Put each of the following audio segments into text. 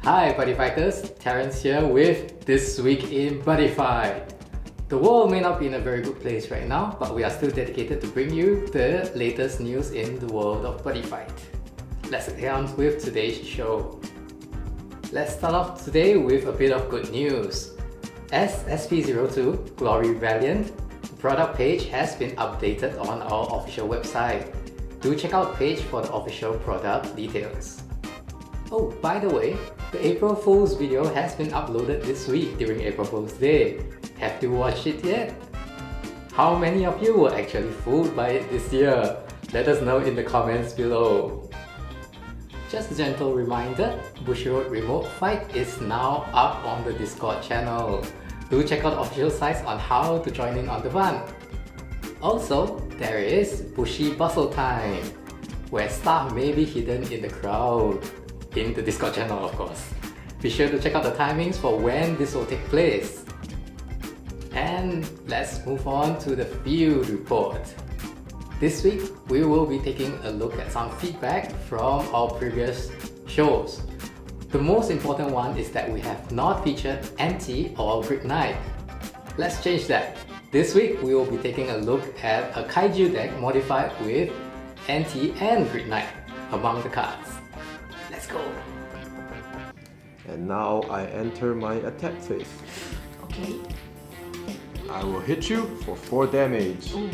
Hi Buddy Fighters, Terrence here with This Week in Buddy Fight. The world may not be in a very good place right now, but we are still dedicated to bring you the latest news in the world of Buddy Fight. Let's get on with today's show. Let's start off today with a bit of good news. As SP02 Glory Valiant, the product page has been updated on our official website. Do check out the page for the official product details. Oh, by the way, the April Fool's video has been uploaded this week during April Fool's Day. Have you watched it yet? How many of you were actually fooled by it this year? Let us know in the comments below. Just a gentle reminder, Bushiroad Remote Fight is now up on the Discord channel. Do check out official sites on how to join in on the fun. Also, there is Bushi Bustle Time, where stuff may be hidden in the crowd. In the Discord channel, of course. Be sure to check out the timings for when this will take place. And let's move on to the field report. This week, we will be taking a look at some feedback from our previous shows. The most important one is that we have not featured Anti or Grid Knight. Let's change that. This week, we will be taking a look at a Kaiju deck modified with Anti and Grid Knight among the cards. Let's go! And now I enter my attack phase. Okay. I will hit you for 4 damage. Ooh.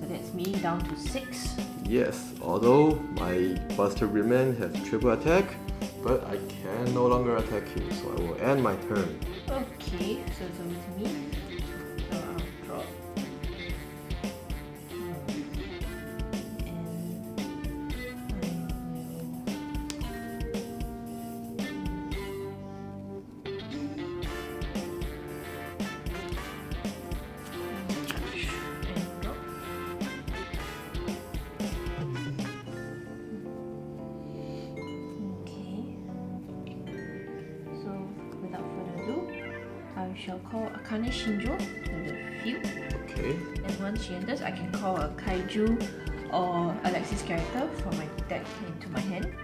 So that's me down to 6. Yes, although my Buster Gridman has triple attack, but I can no longer attack you, so I will end my turn. Okay, so it's over to me. So I'll drop. I shall call Akane Shinjo to the field. Okay. And once she enters, I can call a Kaiju or Alexis character from my deck into my hand.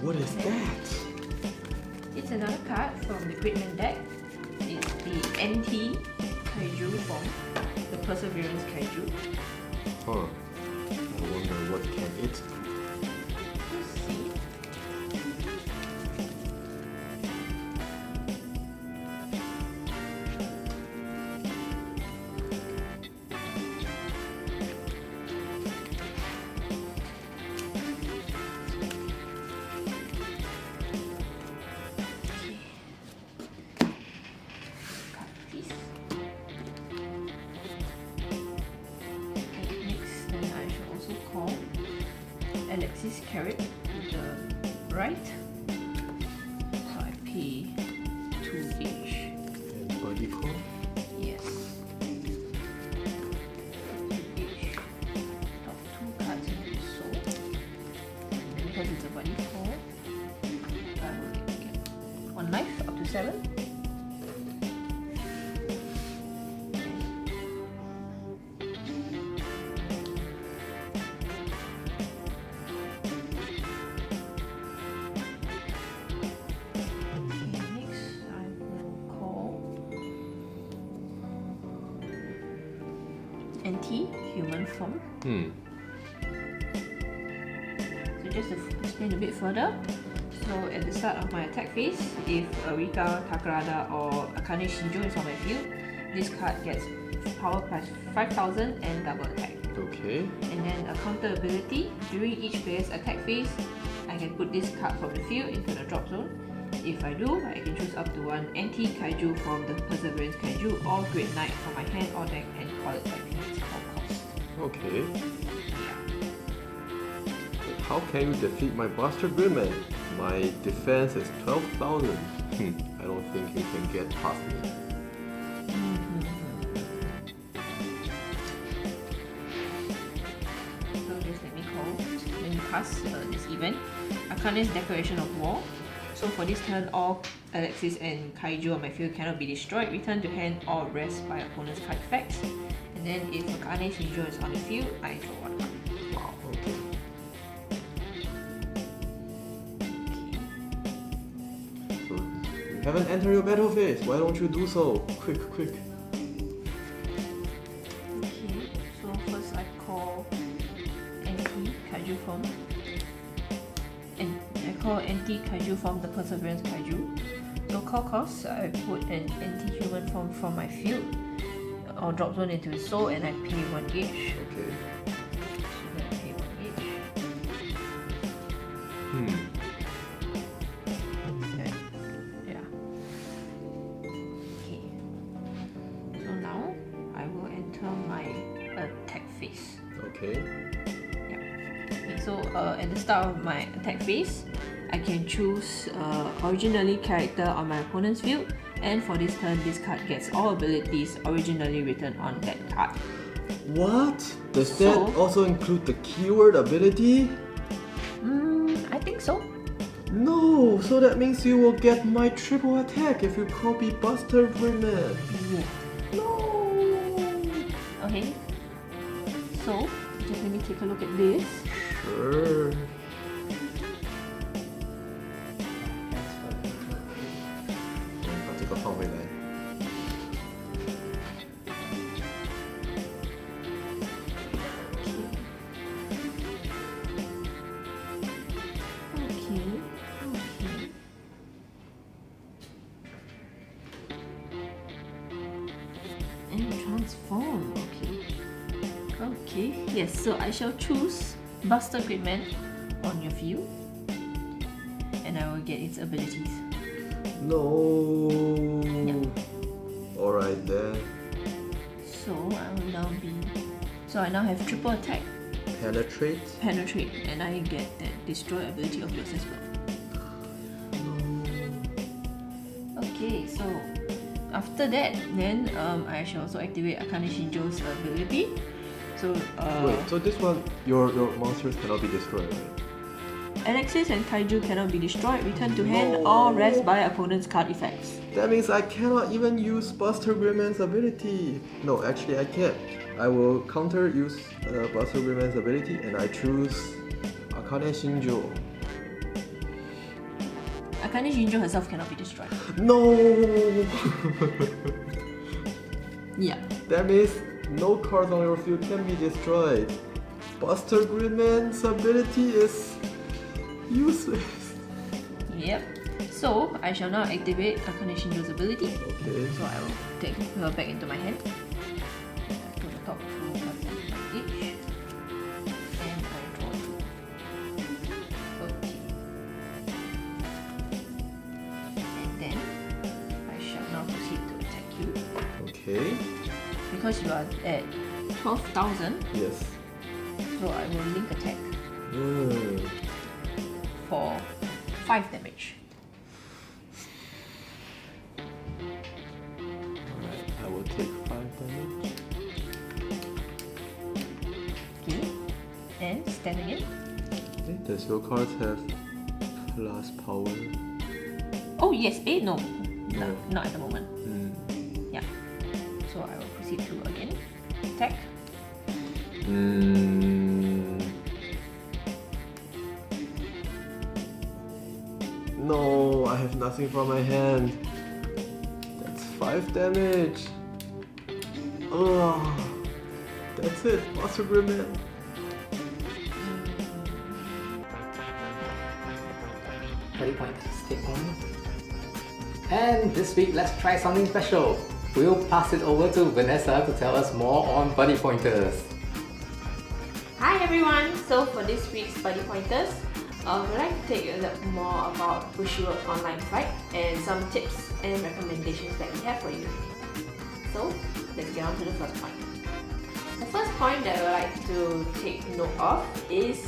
What is that? It's another card from the Gridman deck. It's the NT Kaiju form, the Perseverance Kaiju. Huh. I wonder what can it do? Let's see. Alexis carrot to the right, so I pay 2 each. And body call? Yes. 2 each. Top 2 cards into the soul. And because it's a body call, I will get 1 life up to 7. Human form. So just to explain a bit further, so at the start of my attack phase, if a Rika, Takarada or Akane Shinjo is on my field, this card gets power plus 5000 and double attack. Okay. And then a counter ability, during each player's attack phase, I can put this card from the field into the drop zone. If I do, I can choose up to 1 anti-kaiju from the Perseverance Kaiju or Grid Knight from my hand or deck and call it like its call cost. Okay. But how can you defeat my Buster Gridman? My defense is 12,000. I don't think you can get past me. So just let me call. Let me pass this event. Akane's Declaration of War. So for this turn, all Alexis and Kaiju on my field cannot be destroyed. Return to hand or rest by opponent's card effects. And then if Akane Shinjo is on the field, I draw one card. Wow, okay. So, you haven't entered your battle phase. Why don't you do so? Quick, quick. Okay, so first I call NT Kaiju form. And I call NT Kaiju from the Perseverance Kaiju. So call cost, I put an NT human form from my field or drop zone into his soul and I pay 1 each. Okay. So I pay 1 each. Okay. Yeah. Okay. So now I will enter my attack phase. Okay. Okay, so at the start of my attack phase, I can choose originally character on my opponent's field, and for this turn, this card gets all abilities originally written on that card. What? Does So- that also include the keyword ability? I think so. No, so that means you will get my triple attack if you copy Buster Grimman. Yeah. No. Okay. So just let me take a look at this. Sure.把这个放回来。Okay. And transform. Okay. Yes. So I shall choose Buster Gridman on your field, and I will get its abilities. No. Yeah. Alright then. So I will now be. So I now have triple attack, Penetrate. penetrate, and I get that destroy ability of yours as well. Okay, so after that, then I shall also activate Akane Shinjo's ability. So Wait, so this one, your monsters cannot be destroyed, right? Alexis and Kaiju cannot be destroyed. Return to hand or rest by opponent's card effects. That means I cannot even use Buster Grimman's ability. No, actually I can. I will counter use Buster Grimman's ability and I choose Akane Shinjo. Akane Shinjo herself cannot be destroyed. No! Yeah. That means no cards on your field can be destroyed. Buster Grimman's ability is useless. Yep. So I shall now activate Akane Shinjo's ability. Okay. So I will take her back into my hand. I put the top two cards on my each. And I draw two. Okay. And then I shall now proceed to attack you. Okay. Because you are at 12,000, Yes. so I will link attack Mm. for 5 damage. Alright, I will take 5 damage. Okay. And stand again. Okay, does your cards have plus power? Oh yes, 8? No. No, No. not at the moment. Mm. Yeah. So I will proceed to again attack. No, I have nothing from my hand. That's 5 damage. Oh, that's it, Buster Grimman. Buddy pointers, take one. And this week, let's try something special. We'll pass it over to Vanessa to tell us more on buddy pointers. Hi everyone! So for this week's Buddy Pointers, we'd like to take a look more about Bushiroad online fight and some tips and recommendations that we have for you. So let's get on to the first point. The first point that I would like to take note of is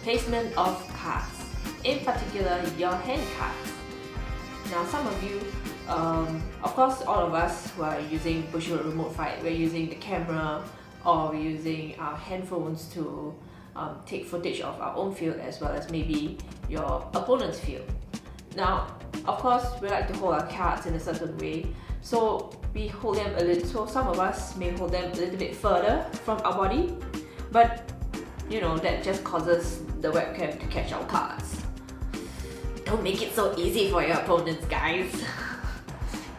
placement of cards. In particular, your hand cards. Now some of you, of course all of us who are using Bushiroad remote fight, we're using the camera or we're using our handphones to take footage of our own field as well as maybe your opponent's field. Now, of course, we like to hold our cards in a certain way, so we hold them a little. So some of us may hold them a little bit further from our body, but you know that just causes the webcam to catch our cards. Don't make it so easy for your opponents, guys.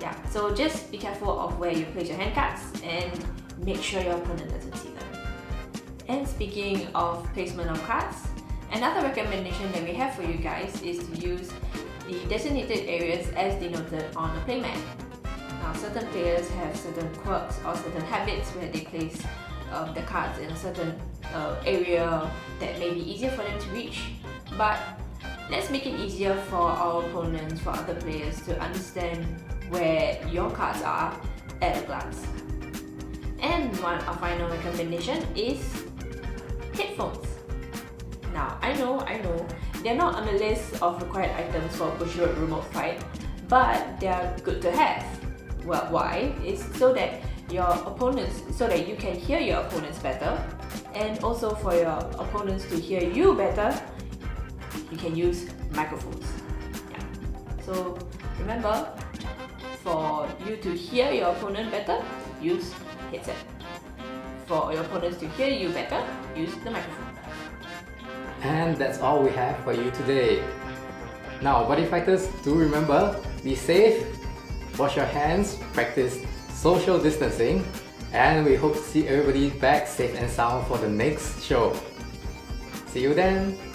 Yeah, so just be careful of where you place your hand cards and make sure your opponent doesn't see them. And speaking of placement of cards, another recommendation that we have for you guys is to use the designated areas as denoted on the playmat. Now, certain players have certain quirks or certain habits where they place the cards in a certain area that may be easier for them to reach, but let's make it easier for our opponents, for other players to understand where your cards are at a glance. And our final recommendation is headphones. Now, I know, they're not on the list of required items for Bushiroad remote fight, but they're good to have. Well, why? It's so that you can hear your opponents better, and also for your opponents to hear you better, you can use microphones. Yeah. So remember, for you to hear your opponent better, use headset. For your opponents to hear you better, use the microphone. And that's all we have for you today. Now, Buddy Fighters, do remember, be safe, wash your hands, practice social distancing, and we hope to see everybody back safe and sound for the next show. See you then!